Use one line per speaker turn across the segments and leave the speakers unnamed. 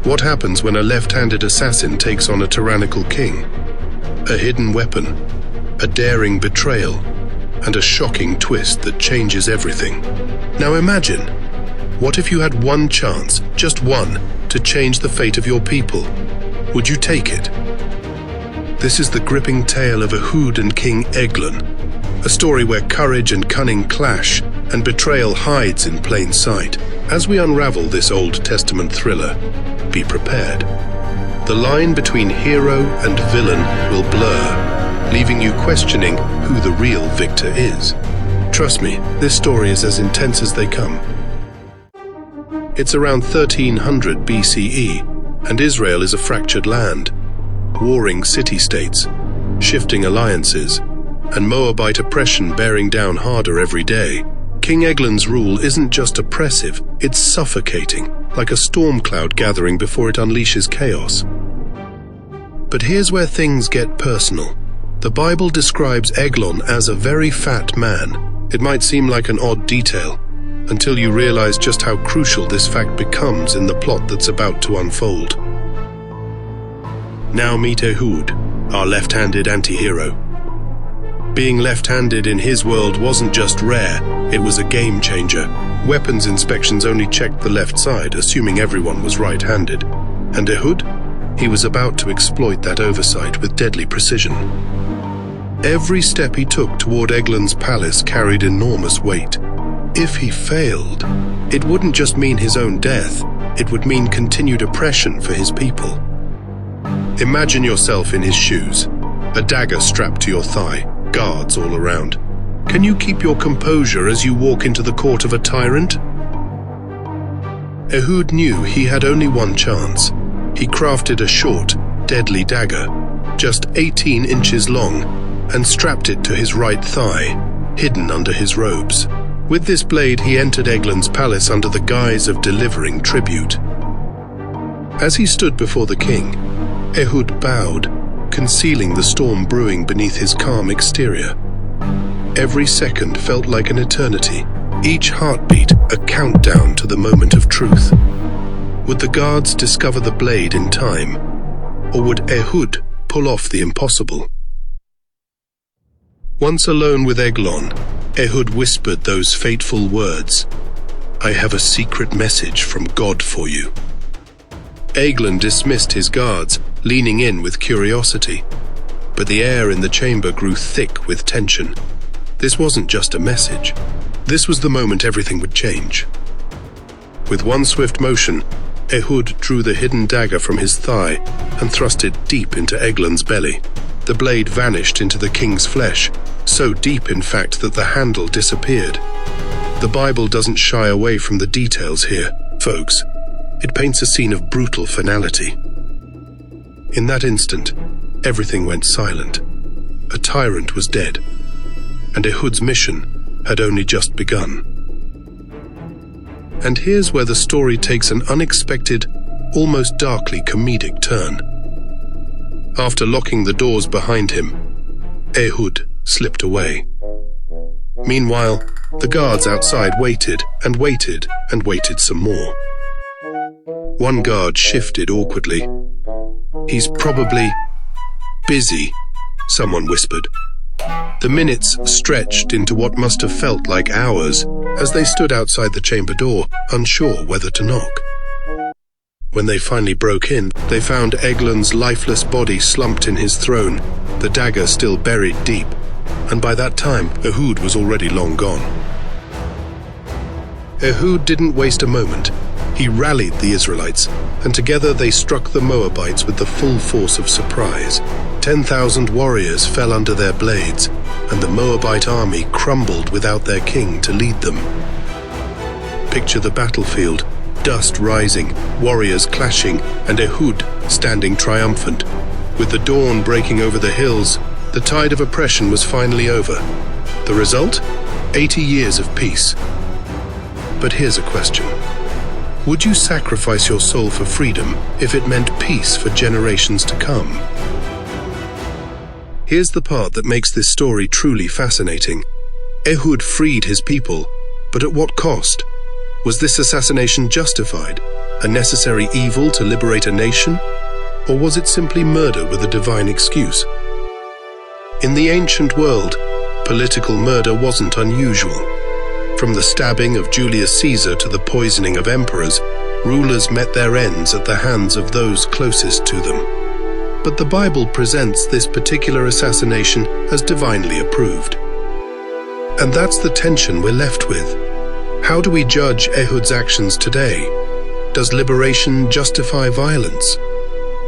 What happens when a left-handed assassin takes on a tyrannical king? A hidden weapon, a daring betrayal, and a shocking twist that changes everything. Now imagine, what if you had one chance, just one, to change the fate of your people? Would you take it? This is the gripping tale of Ehud and King Eglon, a story where courage and cunning clash and betrayal hides in plain sight. As we unravel this Old Testament thriller, be prepared. The line between hero and villain will blur, leaving you questioning who the real victor is. Trust me, this story is as intense as they come. It's around 1300 BCE, and Israel is a fractured land. Warring city-states, shifting alliances, and Moabite oppression bearing down harder every day. King Eglon's rule isn't just oppressive, it's suffocating, like a storm cloud gathering before it unleashes chaos. But here's where things get personal. The Bible describes Eglon as a very fat man. It might seem like an odd detail, until you realize just how crucial this fact becomes in the plot that's about to unfold. Now meet Ehud, our left-handed anti-hero. Being left-handed in his world wasn't just rare, it was a game changer. Weapons inspections only checked the left side, assuming everyone was right-handed. And Ehud? He was about to exploit that oversight with deadly precision. Every step he took toward Eglon's palace carried enormous weight. If he failed, it wouldn't just mean his own death, it would mean continued oppression for his people. Imagine yourself in his shoes, a dagger strapped to your thigh, guards all around. Can you keep your composure as you walk into the court of a tyrant? Ehud knew he had only one chance. He crafted a short, deadly dagger, just 18 inches long, and strapped it to his right thigh, hidden under his robes. With this blade, he entered Eglon's palace under the guise of delivering tribute. As he stood before the king, Ehud bowed, concealing the storm brewing beneath his calm exterior. Every second felt like an eternity, each heartbeat a countdown to the moment of truth. Would the guards discover the blade in time, or would Ehud pull off the impossible? Once alone with Eglon, Ehud whispered those fateful words, "I have a secret message from God for you." Eglon dismissed his guards, leaning in with curiosity. But the air in the chamber grew thick with tension. This wasn't just a message. This was the moment everything would change. With one swift motion, Ehud drew the hidden dagger from his thigh and thrust it deep into Eglon's belly. The blade vanished into the king's flesh, so deep in fact that the handle disappeared. The Bible doesn't shy away from the details here, folks. It paints a scene of brutal finality. In that instant, everything went silent. A tyrant was dead, and Ehud's mission had only just begun. And here's where the story takes an unexpected, almost darkly comedic turn. After locking the doors behind him, Ehud slipped away. Meanwhile, the guards outside waited and waited and waited some more. One guard shifted awkwardly. "He's probably busy," someone whispered. The minutes stretched into what must have felt like hours as they stood outside the chamber door, unsure whether to knock. When they finally broke in, they found Eglon's lifeless body slumped in his throne, the dagger still buried deep, and by that time, Ehud was already long gone. Ehud didn't waste a moment. He rallied the Israelites, and together they struck the Moabites with the full force of surprise. 10,000 warriors fell under their blades, and the Moabite army crumbled without their king to lead them. Picture the battlefield, dust rising, warriors clashing, and Ehud standing triumphant. With the dawn breaking over the hills, the tide of oppression was finally over. The result? 80 years of peace. But here's a question. Would you sacrifice your soul for freedom if it meant peace for generations to come? Here's the part that makes this story truly fascinating. Ehud freed his people, but at what cost? Was this assassination justified, a necessary evil to liberate a nation? Or was it simply murder with a divine excuse? In the ancient world, political murder wasn't unusual. From the stabbing of Julius Caesar to the poisoning of emperors, rulers met their ends at the hands of those closest to them. But the Bible presents this particular assassination as divinely approved. And that's the tension we're left with. How do we judge Ehud's actions today? Does liberation justify violence?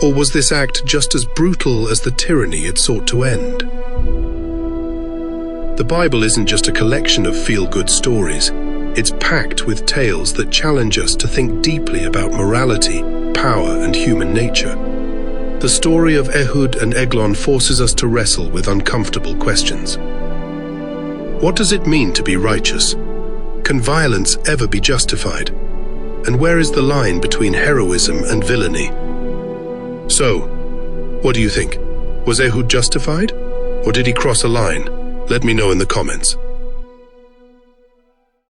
Or was this act just as brutal as the tyranny it sought to end? The Bible isn't just a collection of feel-good stories. It's packed with tales that challenge us to think deeply about morality, power, and human nature. The story of Ehud and Eglon forces us to wrestle with uncomfortable questions. What does it mean to be righteous? Can violence ever be justified? And where is the line between heroism and villainy? So, what do you think? Was Ehud justified? Or did he cross a line? Let me know in the comments.